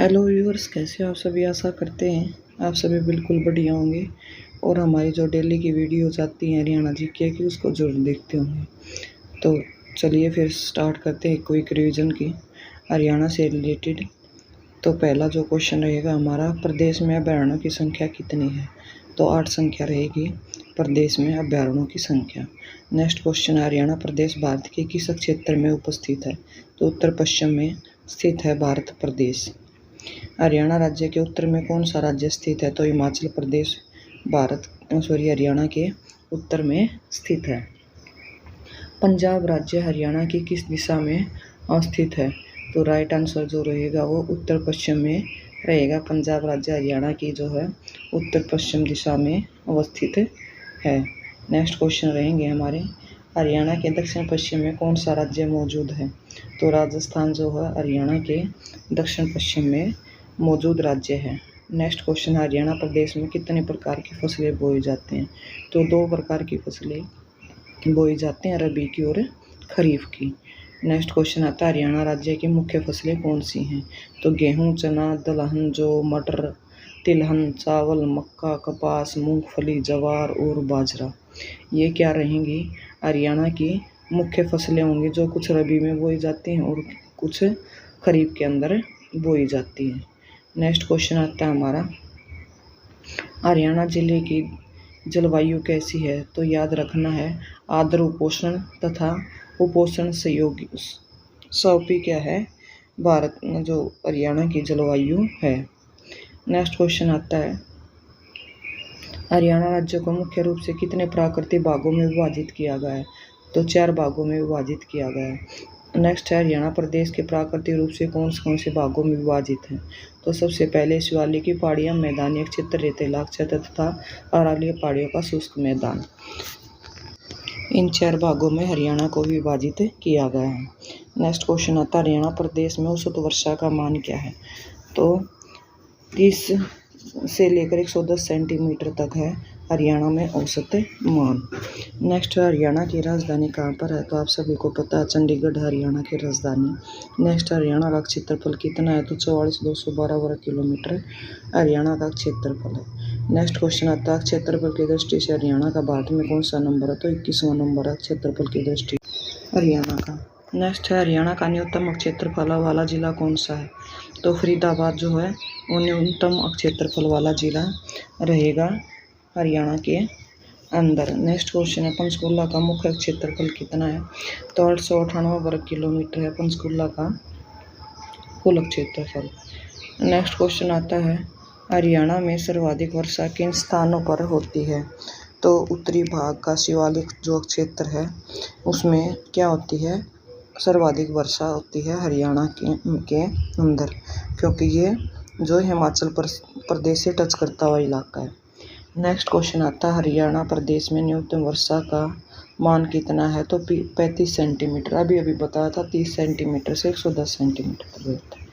Hello viewers, कैसे हो आप सभी। आशा करते हैं आप सभी बिल्कुल बढ़िया होंगे और हमारी जो डेली की वीडियो आती हैं हरियाणा जीके की उसको जरूर देखते होंगे। तो चलिए फिर स्टार्ट करते हैं क्विक रिवीजन की हरियाणा से रिलेटेड। तो पहला जो क्वेश्चन रहेगा हमारा, प्रदेश में अभयारण्यों की संख्या कितनी है। तो 8 संख्या रहेगी प्रदेश में अभयारण्यों की संख्या। नेक्स्ट क्वेश्चन, हरियाणा प्रदेश भारत के किस क्षेत्र में उपस्थित है। तो उत्तर पश्चिम में स्थित है भारत प्रदेश। हरियाणा राज्य के उत्तर में कौन सा राज्य स्थित है। तो हिमाचल प्रदेश हरियाणा के उत्तर में स्थित है। पंजाब राज्य हरियाणा की किस दिशा में स्थित है। तो राइट आंसर जो रहेगा वो उत्तर पश्चिम में रहेगा। पंजाब राज्य हरियाणा की जो है उत्तर पश्चिम दिशा में अवस्थित है। नेक्स्ट क्वेश्चन रहेंगे हमारे, हरियाणा के दक्षिण पश्चिम में कौन सा राज्य मौजूद है। तो राजस्थान जो है हरियाणा के दक्षिण पश्चिम में मौजूद राज्य है। नेक्स्ट क्वेश्चन, हरियाणा प्रदेश में कितने प्रकार की फसलें बोई जाती हैं। तो 2 प्रकार की फसलें बोई जाती हैं, रबी की और खरीफ की। नेक्स्ट क्वेश्चन आता है, हरियाणा राज्य की मुख्य फसलें कौन सी हैं। तो गेहूँ, चना, दलहन, जौ, मटर, तिलहन, चावल, मक्का, कपास, मूंगफली, ज्वार और बाजरा। ये क्या रहेंगी, हरियाणा की मुख्य फसलें होंगी जो कुछ रबी में बोई जाती हैं और कुछ खरीफ के अंदर बोई जाती हैं। नेक्स्ट क्वेश्चन आता है हमारा, हरियाणा जिले की जलवायु कैसी है। तो याद रखना है, आर्द्र उपोष्ण तथा उपोष्ण सहयोगी सौंपी क्या है, भारत में जो हरियाणा की जलवायु है। नेक्स्ट क्वेश्चन आता है, हरियाणा राज्य को मुख्य रूप से कितने प्राकृतिक भागों में विभाजित किया गया है। तो 4 भागों में विभाजित किया गया है। नेक्स्ट है, हरियाणा प्रदेश के प्राकृतिक रूप से कौन से भागों में विभाजित हैं। तो सबसे पहले शिवालिक की पहाड़ियाँ, मैदानी क्षेत्र, रेतीला क्षेत्र तथा अरावलीय पहाड़ियों का शुष्क मैदान। इन 4 भागों में हरियाणा को विभाजित किया गया है। नेक्स्ट क्वेश्चन आता है, हरियाणा प्रदेश में औसत वर्षा का मान क्या है। तो 30 से लेकर 110 सेंटीमीटर तक है हरियाणा में औसत मान। नेक्स्ट है, हरियाणा की राजधानी कहाँ पर है। तो आप सभी को पता है, चंडीगढ़ हरियाणा की राजधानी। नेक्स्ट, हरियाणा का क्षेत्रफल कितना है। तो 44,212 वर्ग किलोमीटर हरियाणा का क्षेत्रफल है। नेक्स्ट क्वेश्चन आता है, क्षेत्रफल की दृष्टि से हरियाणा का भारत में कौन सा नंबर है। तो 21वां नंबर है क्षेत्रफल की दृष्टि हरियाणा का। नेक्स्ट है, हरियाणा का न्यूनतम क्षेत्रफल वाला जिला कौन सा है। तो फरीदाबाद जो है वो न्यूनतम क्षेत्रफल वाला जिला रहेगा हरियाणा के अंदर। नेक्स्ट क्वेश्चन है, पंचकुला का मुख्य क्षेत्रफल कितना है। तो 898 वर्ग किलोमीटर है पंचकुला का कुल क्षेत्रफल। नेक्स्ट क्वेश्चन आता है, हरियाणा में सर्वाधिक वर्षा किन स्थानों पर होती है। तो उत्तरी भाग का शिवालिक जो क्षेत्र है उसमें क्या होती है, सर्वाधिक वर्षा होती है हरियाणा के अंदर, क्योंकि ये जो हिमाचल प्रदेश से टच करता हुआ इलाका है। नेक्स्ट क्वेश्चन आता है, हरियाणा प्रदेश में न्यूनतम वर्षा का मान कितना है। तो 35 सेंटीमीटर, अभी बताया था 30 सेंटीमीटर से 110 सेंटीमीटर तक रहता है।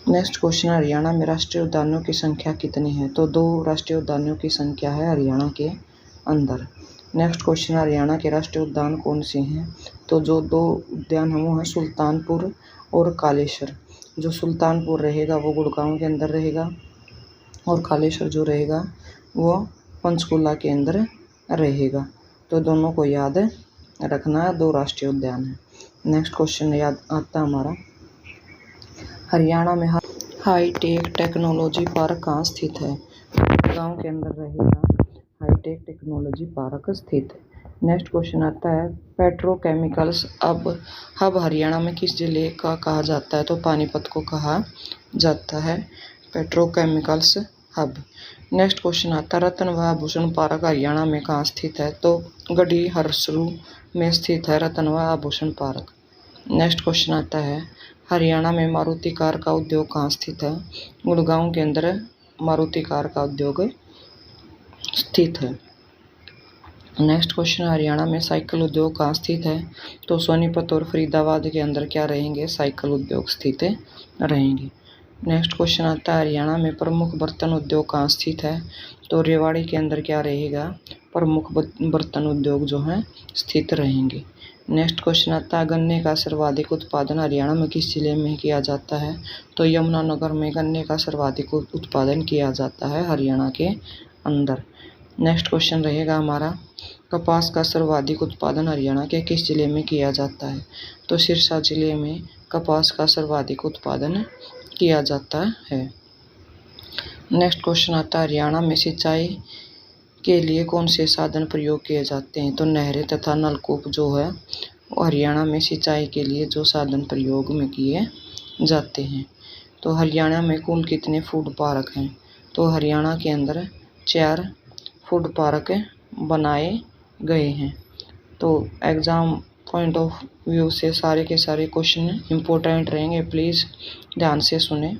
नेक्स्ट क्वेश्चन, हरियाणा में राष्ट्रीय उद्यानों की संख्या कितनी है। तो 2 राष्ट्रीय उद्यानों की संख्या है हरियाणा के अंदर। नेक्स्ट क्वेश्चन, हरियाणा के राष्ट्रीय उद्यान कौन से हैं। तो जो 2 उद्यान हैं वो हैं सुल्तानपुर और कालेश्वर। जो सुल्तानपुर रहेगा वो गुड़गांव के अंदर रहेगा और कालेश्वर जो रहेगा वो पंचकुला के अंदर रहेगा। तो दोनों को याद रखना है, 2 राष्ट्रीय उद्यान है। नेक्स्ट क्वेश्चन याद आता हमारा, हरियाणा में हाईटेक टेक्नोलॉजी पार्क कहाँ स्थित है। गांव के अंदर रहेगा हाईटेक टेक्नोलॉजी पार्क स्थित है। नेक्स्ट क्वेश्चन आता है, पेट्रोकेमिकल्स हब हरियाणा में किस जिले का कहा जाता है। तो पानीपत को कहा जाता है पेट्रोकेमिकल्स हब। नेक्स्ट क्वेश्चन आता है, रत्न व आभूषण पार्क हरियाणा में कहाँ स्थित है। तो गढ़ी हरसरू में स्थित है रत्न व आभूषण पार्क। नेक्स्ट क्वेश्चन आता है, हरियाणा में मारुति कार का उद्योग कहाँ स्थित है। गुड़गांव के अंदर मारुति कार का उद्योग स्थित है। नेक्स्ट क्वेश्चन, हरियाणा में साइकिल उद्योग कहाँ स्थित है। तो सोनीपत और फरीदाबाद के अंदर क्या रहेंगे, साइकिल उद्योग स्थित रहेंगे। नेक्स्ट क्वेश्चन आता है, हरियाणा में प्रमुख बर्तन उद्योग कहाँ स्थित है। तो रेवाड़ी के अंदर क्या रहेगा, प्रमुख बर्तन उद्योग जो हैं स्थित रहेंगे। नेक्स्ट क्वेश्चन आता है गन्ने का सर्वाधिक उत्पादन हरियाणा में किस जिले में किया जाता है? तो यमुनानगर में गन्ने का सर्वाधिक उत्पादन किया जाता है हरियाणा के अंदर। नेक्स्ट क्वेश्चन रहेगा हमारा कपास का सर्वाधिक उत्पादन हरियाणा के किस जिले में किया जाता है? तो सिरसा जिले में कपास का सर्वाधिक उत्पादन किया जाता है। नेक्स्ट क्वेश्चन आता है हरियाणा में सिंचाई के लिए कौन से साधन प्रयोग किए जाते हैं? तो नहरें तथा नलकूप जो है हरियाणा में सिंचाई के लिए जो साधन प्रयोग में किए जाते हैं। तो हरियाणा में कुल कितने फूड पार्क हैं? तो हरियाणा के अंदर 4 फूड पार्क बनाए गए हैं। तो एग्ज़ाम पॉइंट ऑफ व्यू से सारे के सारे क्वेश्चन इम्पोर्टेंट रहेंगे, प्लीज़ ध्यान से सुने।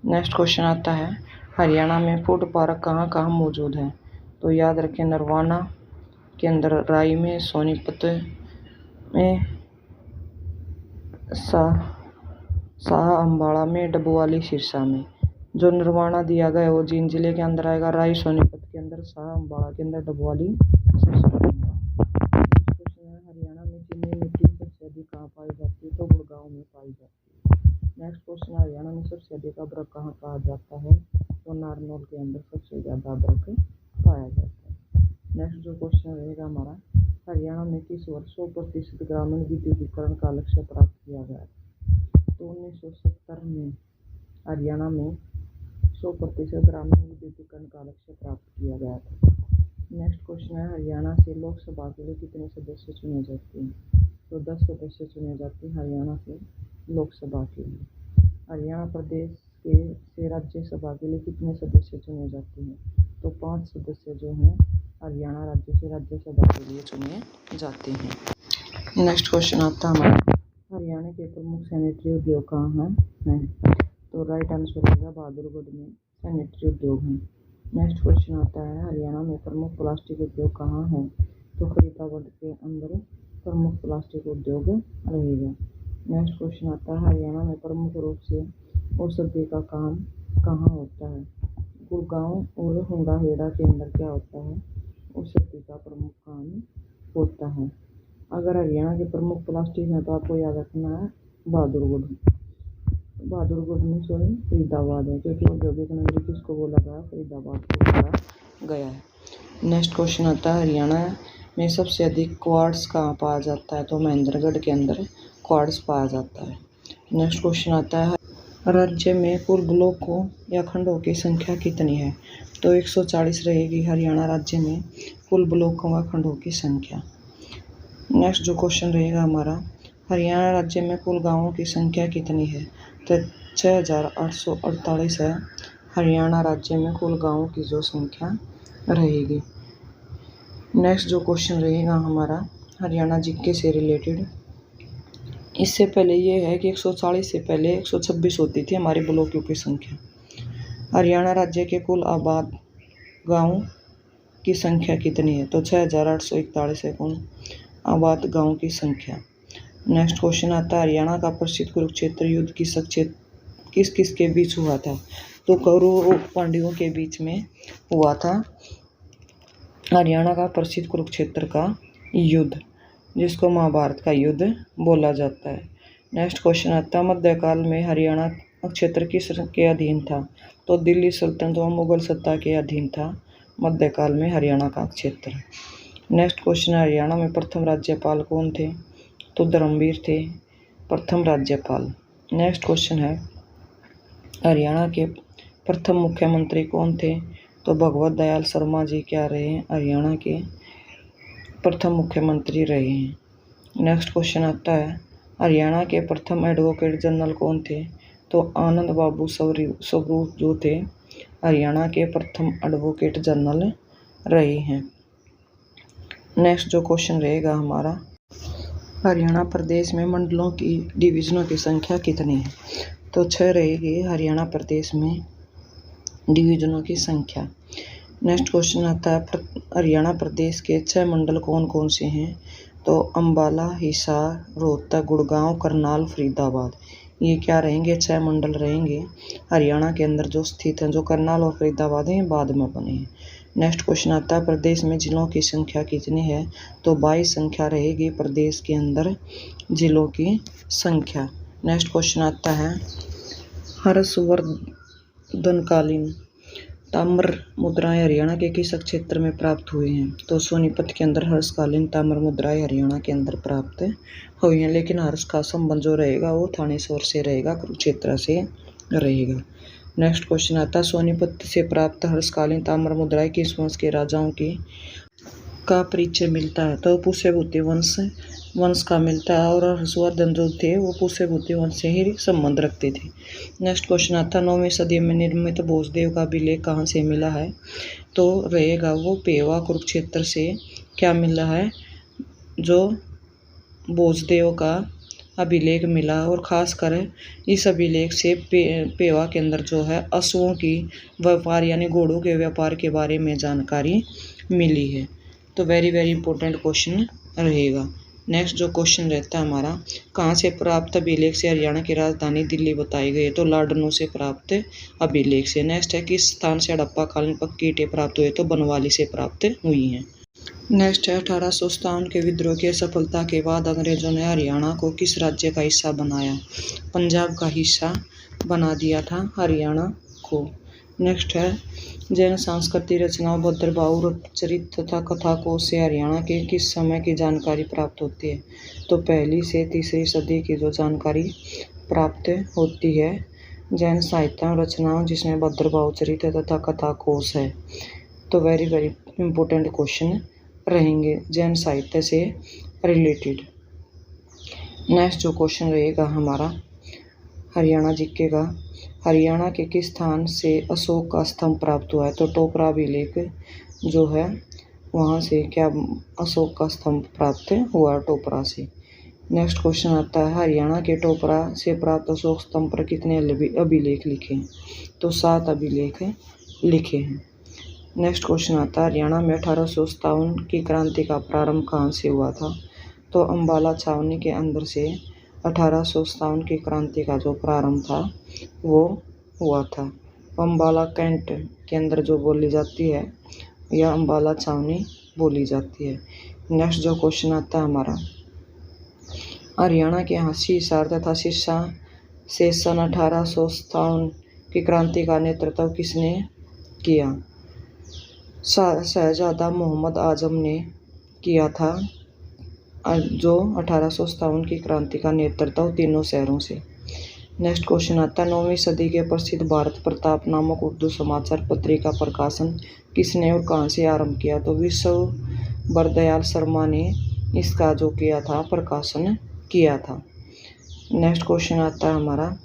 नेक्स्ट क्वेश्चन आता है हरियाणा में फूड पार्क कहाँ कहाँ मौजूद हैं? तो याद रखें नरवाना के अंदर, राई में, सोनीपत में, शाह अम्बाड़ा में, डबवाली सिरसा में। जो नरवाना दिया गया है वो जींद जिले के अंदर आएगा, राई सोनीपत के अंदर, शाह अम्बाड़ा के अंदर, डबवाली सिरसा के अंदर। क्वेश्चन है हरियाणा में चीनी मिट्टी सबसे अधिक कहाँ पाई जाती है? तो गुड़गांव में पाई जाती है। नेक्स्ट क्वेश्चन है हरियाणा में सबसे अधिक अदरक कहाँ पाया जाता है? तो नारनौल के अंदर सबसे ज़्यादा अदरक पाया जाता है। नेक्स्ट जो क्वेश्चन रहेगा हमारा हरियाणा में किस वर्ष 100% ग्रामीण विद्युतीकरण का लक्ष्य प्राप्त किया गया? तो 1970 में हरियाणा में 100% ग्रामीण विद्युतीकरण का लक्ष्य प्राप्त किया गया था। नेक्स्ट क्वेश्चन है हरियाणा से लोकसभा के लिए कितने सदस्य चुने जाते हैं? तो 10 सदस्य चुने जाते हैं हरियाणा से लोकसभा के लिए। हरियाणा प्रदेश से राज्यसभा के लिए कितने सदस्य चुने जाते हैं? तो 5 सदस्य जो हैं हरियाणा राज्य से राज्यसभा के लिए चुने जाते हैं। नेक्स्ट क्वेश्चन आता है हमारा हरियाणा के प्रमुख सैनिटरी उद्योग कहाँ हैं? तो राइट आंसर होगा बहादुरगढ़ में सैनिटरी उद्योग हैं। नेक्स्ट क्वेश्चन आता है हरियाणा में प्रमुख प्लास्टिक उद्योग कहाँ है? तो फरीदाबाद के अंदर प्रमुख प्लास्टिक उद्योग रहेगा। नेक्स्ट क्वेश्चन आता है हरियाणा में प्रमुख रूप से औषधि का काम कहाँ होता है? गुड़गांव और हुंडा हेड़ा के अंदर क्या होता है? औषधि का प्रमुख काम होता है। अगर हरियाणा के प्रमुख प्लास्टिक हैं तो आपको याद रखना है बहादुरगढ़ में फरीदाबाद है, क्योंकि औद्योगिक नगरी किसको बोला गया? फरीदाबाद को बोला गया है। नेक्स्ट क्वेश्चन आता है हरियाणा में सबसे अधिक क्वार्ट्ज कहाँ पाया जाता है? तो महेंद्रगढ़ के अंदर क्वार्ट्ज पाया जाता है। नेक्स्ट क्वेश्चन आता है राज्य में कुल ब्लॉकों या खंडों की संख्या कितनी है? तो 140 रहेगी हरियाणा राज्य में कुल ब्लॉकों व खंडों की संख्या। नेक्स्ट जो क्वेश्चन रहेगा हमारा हरियाणा राज्य में कुल गांवों की संख्या कितनी है? तो 6848 है हरियाणा राज्य में कुल गांवों की जो संख्या रहेगी। नेक्स्ट जो क्वेश्चन रहेगा हमारा हरियाणा जीके से रिलेटेड, इससे पहले ये है कि 140 से पहले 126 होती थी हमारी ब्लॉकों की संख्या। हरियाणा राज्य के कुल आबाद गाँव की संख्या कितनी है? तो 6841 है कुल आबाद गाँव की संख्या। नेक्स्ट क्वेश्चन आता है हरियाणा का प्रसिद्ध कुरुक्षेत्र युद्ध किस किस के बीच हुआ था? तो कौरवों और पांडवों के बीच में हुआ था हरियाणा का प्रसिद्ध कुरुक्षेत्र का युद्ध, जिसको महाभारत का युद्ध बोला जाता है। नेक्स्ट क्वेश्चन आता है मध्यकाल में हरियाणा क्षेत्र किस के अधीन था? तो दिल्ली सल्तनत व मुगल सत्ता के अधीन था मध्यकाल में हरियाणा का क्षेत्र। नेक्स्ट क्वेश्चन है हरियाणा में प्रथम राज्यपाल कौन थे? तो धर्मवीर थे प्रथम राज्यपाल। नेक्स्ट क्वेश्चन है हरियाणा के प्रथम मुख्यमंत्री कौन थे? तो भगवत दयाल शर्मा जी क्या रहे हैं? हरियाणा के प्रथम मुख्यमंत्री रहे हैं। नेक्स्ट क्वेश्चन आता है हरियाणा के प्रथम एडवोकेट जनरल कौन थे? तो आनंद बाबू स्वरूप जो थे हरियाणा के प्रथम एडवोकेट जनरल रहे हैं। नेक्स्ट जो क्वेश्चन रहेगा हमारा हरियाणा प्रदेश में मंडलों की डिवीज़नों की संख्या कितनी है? तो 6 रहेगी हरियाणा प्रदेश में डिवीज़नों की संख्या। नेक्स्ट क्वेश्चन आता है हरियाणा प्रदेश के 6 मंडल कौन कौन से हैं? तो अम्बाला, हिसार, रोहतक, गुड़गांव, करनाल, फरीदाबाद। ये क्या रहेंगे, 6 मंडल रहेंगे हरियाणा के अंदर जो स्थित हैं, जो करनाल और फरीदाबाद हैं बाद में बने हैं। नेक्स्ट क्वेश्चन आता है प्रदेश में जिलों की संख्या कितनी है, तो 22 संख्या रहेगी प्रदेश के अंदर जिलों की संख्या। नेक्स्ट क्वेश्चन आता है हर्षवर्धनकालीन ताम्र मुद्राएं हरियाणा के किस क्षेत्र में प्राप्त हुई हैं, तो सोनीपत के अंदर हर्षकालीन ताम्र मुद्राएं हरियाणा के अंदर प्राप्त हुई हैं, लेकिन हर्ष का संबंध जो रहेगा वो थानेश्वर से रहेगा, कुरुक्षेत्र से रहेगा। नेक्स्ट क्वेश्चन आता है सोनीपत से प्राप्त हर्षकालीन ताम्र मुद्राएं किस वंश के राजाओं की का परिचय मिलता है, तो पुष्यभूति वंश का मिलता है, और हर्षवर्धन जो थे वो पुष्यभूति वंश से ही संबंध रखते थे। नेक्स्ट क्वेश्चन आता है 9वीं सदी में निर्मित भोजदेव का अभिलेख कहाँ से मिला है, तो रहेगा वो पेवा कुरुक्षेत्र से क्या मिला है, जो भोजदेव का अभिलेख मिला, और खासकर इस अभिलेख से पेवा के अंदर जो है अश्वों की व्यापार यानी घोड़ों के व्यापार के बारे में जानकारी मिली है। तो वेरी वेरी इंपॉर्टेंट क्वेश्चन रहेगा। नेक्स्ट जो क्वेश्चन रहता है हमारा, कहाँ से प्राप्त अभिलेख से हरियाणा की राजधानी दिल्ली बताई गई है, तो लाडनू से प्राप्त अभिलेख से। नेक्स्ट है किस स्थान से हड़प्पा कालीन पक्की ईंटें प्राप्त हुए, तो बनवाली से प्राप्त हुई हैं। नेक्स्ट है 1857 के विद्रोह की सफलता के बाद अंग्रेजों ने हरियाणा को किस राज्य का हिस्सा बनाया, पंजाब का हिस्सा बना दिया था हरियाणा को। नेक्स्ट है जैन सांस्कृतिक रचनाओं भद्रबाहु चरित तथा कथा कोश से हरियाणा के किस समय की जानकारी प्राप्त होती है, तो 1ली से 3री सदी की जो जानकारी प्राप्त होती है जैन साहित्य रचनाओं जिसमें भद्रबाहु चरित तथा कथा कोश है। तो वेरी वेरी इंपॉर्टेंट क्वेश्चन रहेंगे जैन साहित्य से रिलेटेड। नेक्स्ट जो क्वेश्चन रहेगा हमारा हरियाणा जीके का, हरियाणा के किस स्थान से अशोक का स्तंभ प्राप्त हुआ है, तो टोपरा अभिलेख जो है वहाँ से क्या अशोक का स्तंभ प्राप्त हुआ टोपरा से। नेक्स्ट क्वेश्चन आता है हरियाणा के टोपरा से प्राप्त अशोक स्तंभ पर कितने अभिलेख लिखे हैं, तो 7 अभिलेख लिखे हैं। नेक्स्ट क्वेश्चन आता है हरियाणा में 1857 की क्रांति का प्रारंभ कहाँ से हुआ था, तो अम्बाला छावनी के अंदर से 1857 की क्रांति का जो प्रारंभ था वो हुआ था। अम्बाला कैंट के अंदर जो बोली जाती है या अम्बाला छावनी बोली जाती है। नेक्स्ट जो क्वेश्चन आता है हमारा हरियाणा के हांसी हिसार तथा सिरसा से सन 1857 की क्रांति का नेतृत्व किसने किया, शहजादा मोहम्मद आजम ने किया था, जो 1857 की क्रांति का नेतृत्व तीनों शहरों से। नेक्स्ट क्वेश्चन आता है 9वीं सदी के प्रसिद्ध भारत प्रताप नामक उर्दू समाचार पत्रिका प्रकाशन किसने और कहाँ से आरंभ किया, तो विश्वम्भरदयाल शर्मा ने इसका जो किया था प्रकाशन किया था। नेक्स्ट क्वेश्चन आता है हमारा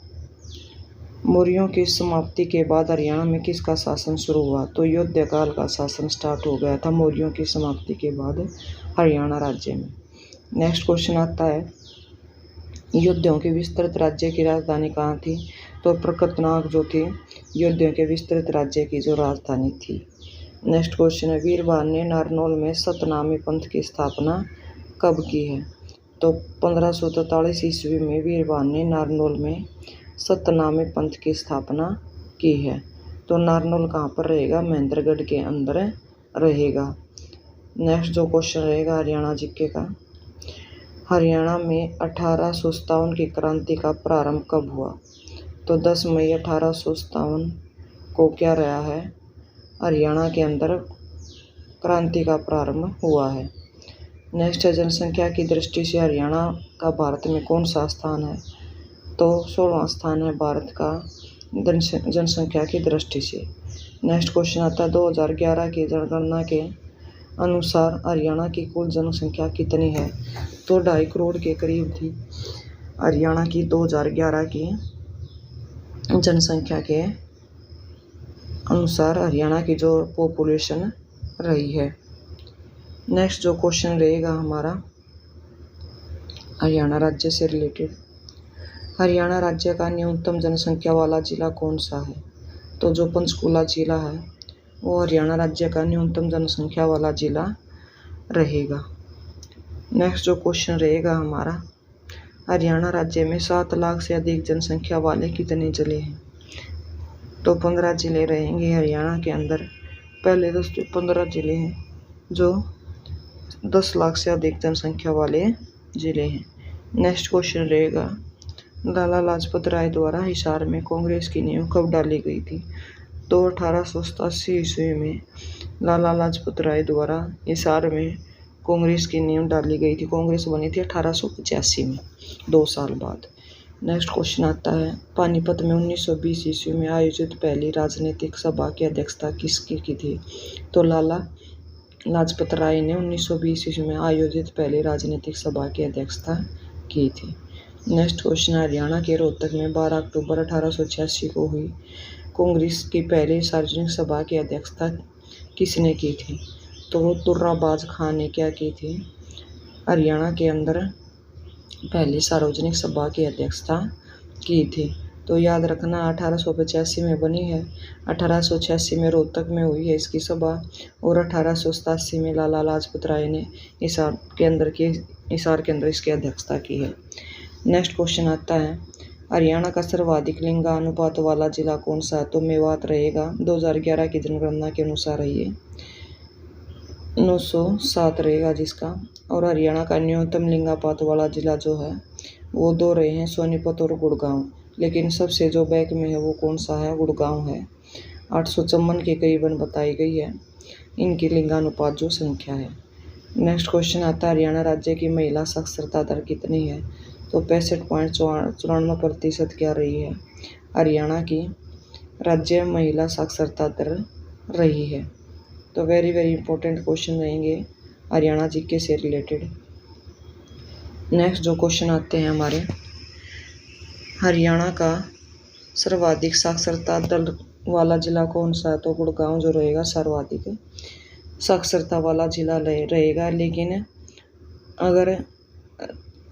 मौर्यों की समाप्ति के बाद हरियाणा में किसका शासन शुरू हुआ, तो युद्ध काल का शासन स्टार्ट हो गया था मौर्यों की समाप्ति के बाद हरियाणा राज्य में। नेक्स्ट क्वेश्चन आता है योद्धाओं के विस्तृत राज्य की राजधानी कहाँ थी, तो प्रकटनाग जो थी योद्धाओं के विस्तृत राज्य की जो राजधानी थी। नेक्स्ट क्वेश्चन है वीरबार ने नारनौल में सतनामी पंथ की स्थापना कब की है, तो 1543 ईस्वी में वीरबार ने नारनौल में सतनामी पंथ की स्थापना की है। तो नारनौल कहाँ पर रहेगा, महेंद्रगढ़ के अंदर रहेगा। नेक्स्ट जो क्वेश्चन रहेगा हरियाणा जीके का, हरियाणा में 1857 की क्रांति का प्रारंभ कब हुआ, तो 10 मई 1857 को क्या रहा है हरियाणा के अंदर क्रांति का प्रारंभ हुआ है। नेक्स्ट है जनसंख्या की दृष्टि से हरियाणा का भारत में कौन सा स्थान है, तो 16वां स्थान है भारत का जनसंख्या की दृष्टि से। नेक्स्ट क्वेश्चन आता है 2011 की जनगणना के अनुसार हरियाणा की कुल जनसंख्या कितनी है, तो 2.5 करोड़ के करीब थी हरियाणा की 2011 की जनसंख्या के अनुसार हरियाणा की जो पॉपुलेशन रही है। नेक्स्ट जो क्वेश्चन रहेगा हमारा हरियाणा राज्य से रिलेटेड, हरियाणा राज्य का न्यूनतम जनसंख्या वाला जिला कौन सा है, तो जो पंचकुला जिला है वो हरियाणा राज्य का न्यूनतम जनसंख्या वाला जिला रहेगा। नेक्स्ट जो क्वेश्चन रहेगा हमारा हरियाणा राज्य में 7 लाख से अधिक जनसंख्या वाले कितने जिले हैं? तो 15 जिले रहेंगे हरियाणा के अंदर। पहले तो 15 जिले हैं जो 10 लाख से अधिक जनसंख्या वाले जिले हैं। नेक्स्ट क्वेश्चन रहेगा, लाला लाजपत राय द्वारा हिसार में कांग्रेस की नींव कब डाली गई थी? तो 1887 ईस्वी में लाला लाजपत राय द्वारा हिसार में कांग्रेस की नींव डाली गई थी। कांग्रेस बनी थी 1885 में, 2 साल बाद। नेक्स्ट क्वेश्चन आता है, पानीपत में 1920 ईस्वी में आयोजित पहली राजनीतिक सभा की अध्यक्षता किसकी की थी? तो लाला लाजपत राय ने 1920 ईस्वी में आयोजित पहली राजनीतिक सभा की अध्यक्षता की थी। नेक्स्ट क्वेश्चन, हरियाणा के रोहतक में 12 अक्टूबर 1886 को हुई कांग्रेस की पहली सार्वजनिक सभा की अध्यक्षता किसने की थी? तो दुर्राबाज खान ने क्या की थी? हरियाणा के अंदर पहली सार्वजनिक सभा की अध्यक्षता की थी। तो याद रखना 1885 में बनी है, 1886 में रोहतक में हुई है इसकी सभा, और 1887 में लाला लाजपत राय ने हिसार के अंदर इसकी अध्यक्षता की है। नेक्स्ट क्वेश्चन आता है, हरियाणा का सर्वाधिक लिंगानुपात वाला जिला कौन सा है? तो मेवात रहेगा। 2011 की जनगणना के अनुसार ये 907 रहेगा जिसका। और हरियाणा का न्यूनतम लिंगानुपात वाला जिला जो है वो 2 रहे हैं, सोनीपत और गुड़गांव। लेकिन सबसे जो बैक में है वो कौन सा है? गुड़गांव है। 854 के करीबन बताई गई है इनकी लिंगानुपात जो संख्या है। नेक्स्ट क्वेश्चन आता है, हरियाणा राज्य की महिला साक्षरता दर कितनी है? तो 65.94% क्या रही है? हरियाणा की राज्य महिला साक्षरता दर रही है। तो वेरी वेरी इंपॉर्टेंट क्वेश्चन रहेंगे हरियाणा जीके से रिलेटेड। नेक्स्ट जो क्वेश्चन आते हैं हमारे, हरियाणा का सर्वाधिक साक्षरता दर वाला जिला कौन सा है? तो गुड़गांव जो रहेगा सर्वाधिक साक्षरता वाला जिला रहेगा। लेकिन अगर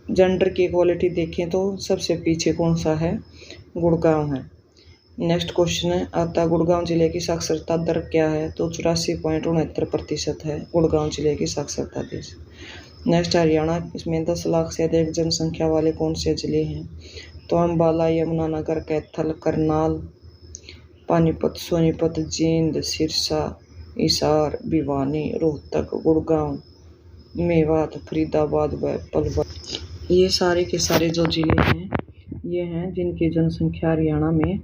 जेंडर की इक्वालिटी देखें तो सबसे पीछे कौन सा है? गुड़गांव है। नेक्स्ट क्वेश्चन आता है, गुड़गांव जिले की साक्षरता दर क्या है? तो 84.69% है गुड़गांव जिले की साक्षरता दर। नेक्स्ट, हरियाणा इसमें 10 लाख से अधिक जनसंख्या वाले कौन से जिले हैं? तो अम्बाला, यमुनानगर, कैथल, करनाल, पानीपत, सोनीपत, जींद, सिरसा, हिसार, भिवानी, रोहतक, गुड़गांव, मेवात, फरीदाबाद व पलवल। ये सारे के सारे जो जिले हैं ये हैं जिनकी जनसंख्या हरियाणा में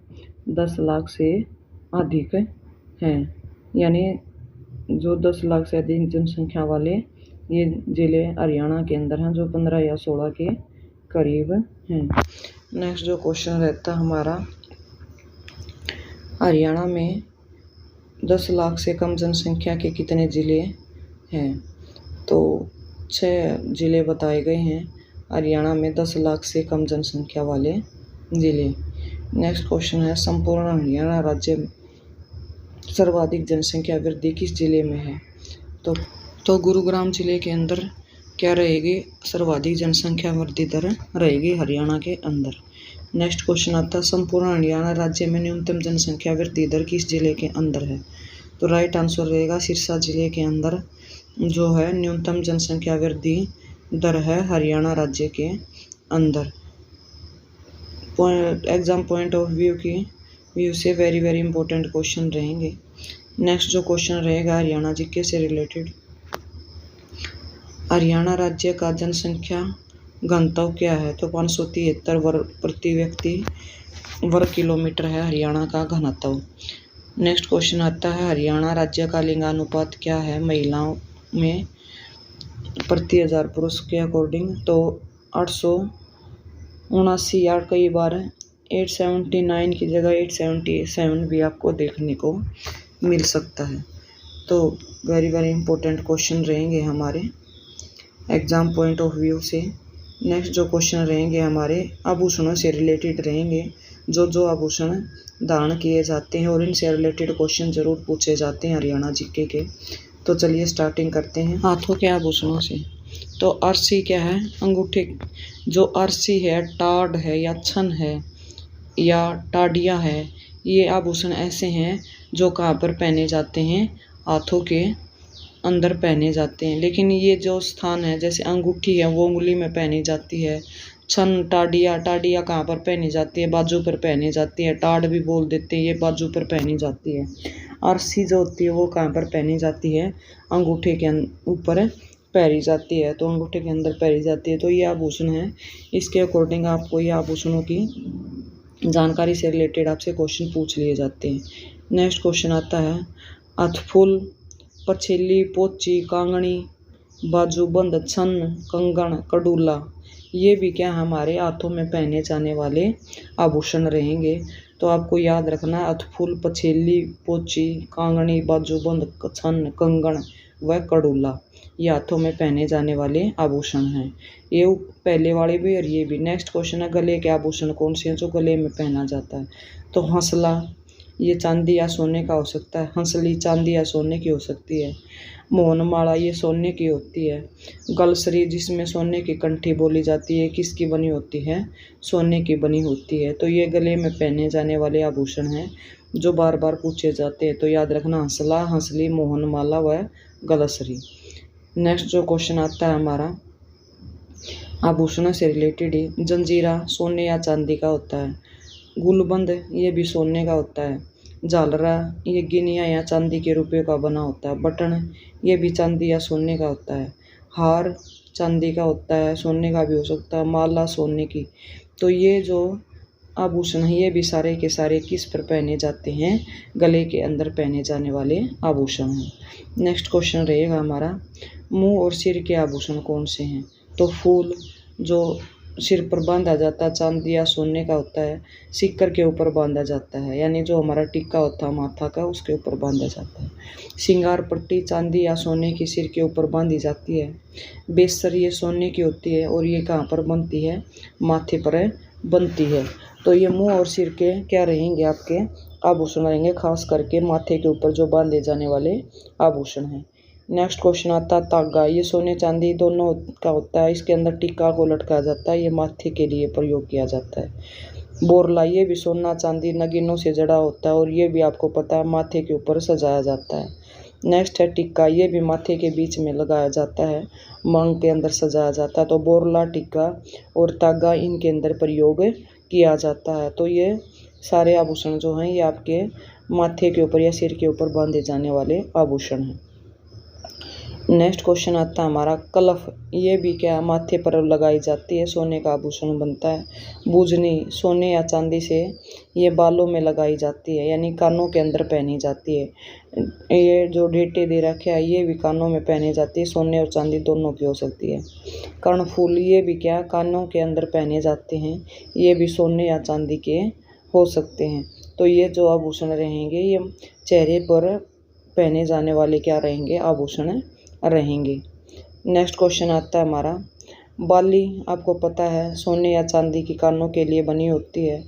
10 लाख से अधिक हैं। यानी जो 10 लाख से अधिक जनसंख्या वाले ये जिले हरियाणा के अंदर हैं, जो 15 या 16 के करीब हैं। नेक्स्ट जो क्वेश्चन रहता है हमारा, हरियाणा में 10 लाख से कम जनसंख्या के कितने ज़िले हैं? तो 6 ज़िले बताए गए हैं हरियाणा में 10 लाख से कम जनसंख्या वाले ज़िले। नेक्स्ट क्वेश्चन है, संपूर्ण हरियाणा राज्य में सर्वाधिक जनसंख्या वृद्धि किस जिले में है? तो गुरुग्राम जिले के अंदर क्या रहेगी? सर्वाधिक जनसंख्या वृद्धि दर रहेगी हरियाणा के अंदर। नेक्स्ट क्वेश्चन आता है, संपूर्ण हरियाणा राज्य में न्यूनतम जनसंख्या वृद्धि दर किस जिले के अंदर है? तो राइट आंसर रहेगा सिरसा जिले के अंदर जो है न्यूनतम जनसंख्या वृद्धि दर है हरियाणा राज्य के अंदर। एग्जाम पॉइंट ऑफ व्यू से वेरी वेरी इंपॉर्टेंट क्वेश्चन रहेंगे। नेक्स्ट जो क्वेश्चन रहेगा हरियाणा जीके से रिलेटेड, हरियाणा राज्य का जनसंख्या घनत्व क्या है? तो 573 वर्ग प्रति व्यक्ति वर्ग किलोमीटर है हरियाणा का घनत्व। नेक्स्ट क्वेश्चन आता है, हरियाणा राज्य का लिंगानुपात क्या है महिलाओं में प्रति 1000 पुरुष के अकॉर्डिंग? तो 879 या कई बार 879 की जगह 877 भी आपको देखने को मिल सकता है। तो वेरी वेरी इंपॉर्टेंट क्वेश्चन रहेंगे हमारे एग्जाम पॉइंट ऑफ व्यू से। नेक्स्ट जो क्वेश्चन रहेंगे हमारे आभूषणों से रिलेटेड रहेंगे, जो आभूषण धारण किए जाते हैं और इनसे रिलेटेड क्वेश्चन जरूर पूछे जाते हैं हरियाणा जीके के। तो चलिए स्टार्टिंग करते हैं हाथों के आभूषणों से। तो आरसी क्या है? अंगूठे। जो आरसी है, टाड है या छन है या टाडिया है, ये आभूषण ऐसे हैं जो कहाँ पर पहने जाते हैं? हाथों के अंदर पहने जाते हैं। लेकिन ये जो स्थान है, जैसे अंगूठी है वो उंगली में पहनी जाती है, छन टाडिया, टाडिया कहाँ पर पहनी जाती है? बाजू पर पहनी जाती है। टाड भी बोल देते हैं, ये बाजू पर पहनी जाती है। आरसी जो होती है वो कहाँ पर पहनी जाती है? अंगूठे के ऊपर पहनी जाती है, तो अंगूठे के अंदर पहनी जाती है। तो ये आभूषण है, इसके अकॉर्डिंग आपको ये आभूषणों की जानकारी से रिलेटेड आपसे क्वेश्चन पूछ लिए जाते हैं। नेक्स्ट क्वेश्चन आता है अथफुल, पछेली, पोची, कांगड़ी, बाजूबंद, छन, कंगन, कडूला, ये भी क्या हमारे हाथों में पहने जाने वाले आभूषण रहेंगे। तो आपको याद रखना है अथफुल, पछेली, पोची, कांगड़ी, बाजूबंद, छन, कंगन व कडूला, ये हाथों में पहने जाने वाले आभूषण हैं। ये पहले वाले भी और ये भी। नेक्स्ट क्वेश्चन है गले के आभूषण कौन से हैं जो गले में पहना जाता है? तो हंसला, ये चांदी या सोने का हो सकता है। हंसली चांदी या सोने की हो सकती है। मोहनमाला, ये सोने की होती है। गलसरी, जिसमें सोने की कंठी बोली जाती है, किसकी बनी होती है? सोने की बनी होती है। तो ये गले में पहने जाने वाले आभूषण हैं जो बार बार पूछे जाते हैं। तो याद रखना हंसला, हंसली, मोहनमाला व गलसरी। नेक्स्ट जो क्वेश्चन आता है हमारा आभूषणों से रिलेटेड ही, जंजीरा सोने या चांदी का होता है। गुलबंद, ये भी सोने का होता है। झालरा, ये गिनिया या चांदी के रुपये का बना होता है। बटन, ये भी चांदी या सोने का होता है। हार चांदी का होता है, सोने का भी हो सकता है। माला सोने की। तो ये जो आभूषण है ये भी सारे के सारे किस पर पहने जाते हैं? गले के अंदर पहने जाने वाले आभूषण हैं। नेक्स्ट क्वेश्चन रहेगा हमारा मुंह और सिर के आभूषण कौन से हैं? तो फूल जो सिर पर बांधा जाता है चांदी या सोने का होता है। सिक्कर के ऊपर बांधा जाता है, यानी जो हमारा टिक्का होता है माथा का उसके ऊपर बांधा जाता है। श्रृंगार पट्टी चांदी या सोने की सिर के ऊपर बांधी जाती है। बेसर, ये सोने की होती है और ये कहाँ पर बनती है? माथे पर बनती है। तो ये मुंह और सिर के क्या रहेंगे? आपके आभूषण रहेंगे, खास करके माथे के ऊपर जो बांधे जाने वाले आभूषण हैं। नेक्स्ट क्वेश्चन आता है तागा, ये सोने चांदी दोनों का होता है। इसके अंदर टिक्का को लटकाया जाता है, ये माथे के लिए प्रयोग किया जाता है। बोरला, ये भी सोना चांदी नगीनों से जड़ा होता है और ये भी आपको पता है माथे के ऊपर सजाया जाता है। नेक्स्ट है टिक्का, ये भी माथे के बीच में लगाया जाता है, मांग के अंदर सजाया जाता है। तो बोरला, टिक्का और तागा इनके अंदर प्रयोग किया जाता है। तो ये सारे आभूषण जो हैं ये आपके माथे के ऊपर या सिर के ऊपर बांधे जाने वाले आभूषण हैं। नेक्स्ट क्वेश्चन आता है हमारा कलफ, ये भी क्या माथे पर लगाई जाती है, सोने का आभूषण बनता है। बूजनी, सोने या चांदी से ये बालों में लगाई जाती है, यानी कानों के अंदर पहनी जाती है। ये जो डेटे दे रखे है ये भी कानों में पहनी जाती है, सोने और चांदी दोनों की हो सकती है। कर्णफूल, ये भी क्या कानों के अंदर पहने जाते हैं, ये भी सोने या चांदी के हो सकते हैं। तो ये जो आभूषण रहेंगे ये चेहरे पर पहने जाने वाले क्या रहेंगे? आभूषण रहेंगे। नेक्स्ट क्वेश्चन आता है हमारा बाली, आपको पता है सोने या चांदी की कानों के लिए बनी होती है।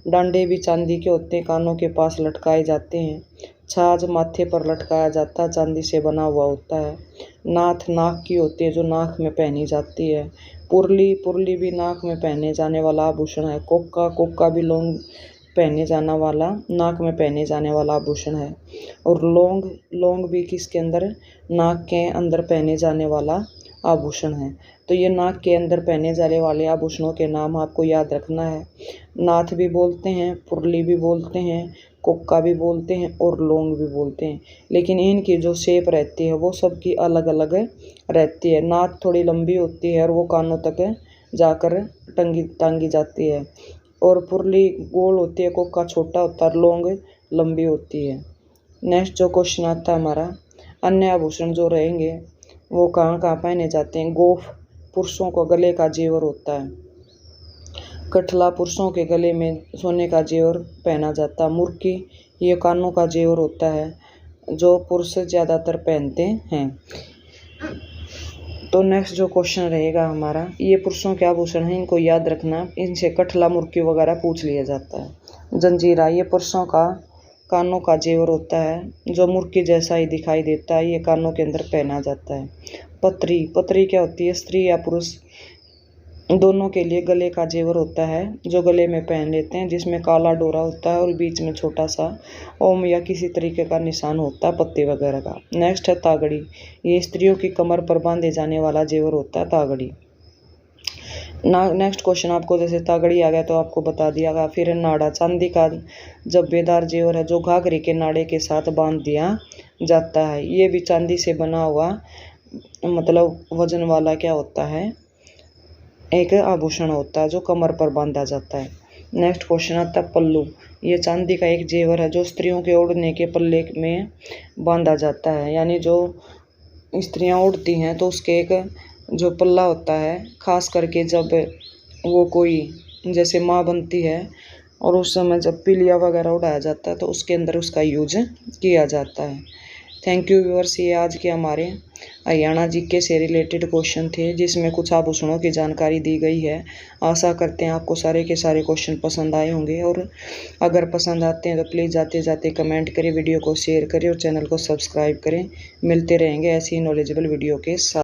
डांडे भी चांदी के होते हैं, कानों के पास लटकाए जाते हैं। छाछ माथे पर लटकाया जाता है, चांदी से बना हुआ होता है। नाथ, नाक की होती है जो नाक में पहनी जाती है। पुरली, पुरली भी नाक में पहने जाने वाला आभूषण है। कोका, कोका भी लौंग पहने जाने वाला, नाक में पहने जाने वाला आभूषण है। और लौंग, लौंग भी किसके अंदर? नाक के अंदर पहने जाने वाला आभूषण है। तो ये नाक के अंदर पहने जाने वाले आभूषणों के नाम आपको याद रखना है। नाथ भी बोलते हैं, पुरली भी बोलते हैं, कोक्का भी बोलते हैं और लौंग भी बोलते हैं। लेकिन इनकी जो शेप रहती है वो सबकी अलग अलग रहती है। नाथ थोड़ी लंबी होती है और वो कानों तक जाकर टांगी जाती है, और पुरली गोल होती है, कोक्का छोटा होता है, लौंग लंबी होती है। नेक्स्ट जो क्वेश्चन आता है हमारा अन्य आभूषण जो रहेंगे वो कहाँ कहाँ पहने जाते हैं? गोफ, पुरुषों को गले का जेवर होता है। कठला, पुरुषों के गले में सोने का जेवर पहना जाता है। मुर्की, ये कानों का जेवर होता है जो पुरुष ज़्यादातर पहनते हैं। तो नेक्स्ट जो क्वेश्चन रहेगा हमारा, ये पुरुषों के आभूषण हैं, इनको याद रखना, इनसे कठला, मुर्की वगैरह पूछ लिया जाता है। जंजीरा, ये पुरुषों का कानों का जेवर होता है जो मुर्की जैसा ही दिखाई देता है, ये कानों के अंदर पहना जाता है। पत्री, पत्री क्या होती है? स्त्री या पुरुष दोनों के लिए गले का जेवर होता है जो गले में पहन लेते हैं, जिसमें काला डोरा होता है और बीच में छोटा सा ओम या किसी तरीके का निशान होता है पत्ते वगैरह का। नेक्स्ट है तागड़ी, ये स्त्रियों की कमर पर बांधे जाने वाला जेवर होता है तागड़ी। नेक्स्ट क्वेश्चन आपको जैसे तागड़ी आ गया तो आपको बता दिया गया। फिर नाड़ा, चांदी का जब्बेदार जेवर है जो घाघरे के नाड़े के साथ बांध दिया जाता है। ये भी चांदी से बना हुआ मतलब वजन वाला क्या होता है, एक आभूषण होता है जो कमर पर बांधा जाता है। नेक्स्ट क्वेश्चन आता है पल्लू। ये चांदी का एक जेवर है जो स्त्रियों के ओढ़ने के पल्ले में बांधा जाता है, यानी जो स्त्रियां ओढ़ती हैं तो उसके एक जो पल्ला होता है, खास करके जब वो कोई जैसे माँ बनती है और उस समय जब पीलिया वगैरह उड़ाया जाता है तो उसके अंदर उसका यूज किया जाता है। थैंक यू व्यूअर्स, ये आज के हमारे हरियाणा जीके से रिलेटेड क्वेश्चन थे जिसमें कुछ आभूषणों की जानकारी दी गई है। आशा करते हैं आपको सारे के सारे क्वेश्चन पसंद आए होंगे, और अगर पसंद आते हैं तो प्लीज़ जाते जाते कमेंट करें, वीडियो को शेयर करें और चैनल को सब्सक्राइब करें। मिलते रहेंगे ऐसी नॉलेजेबल वीडियो के साथ।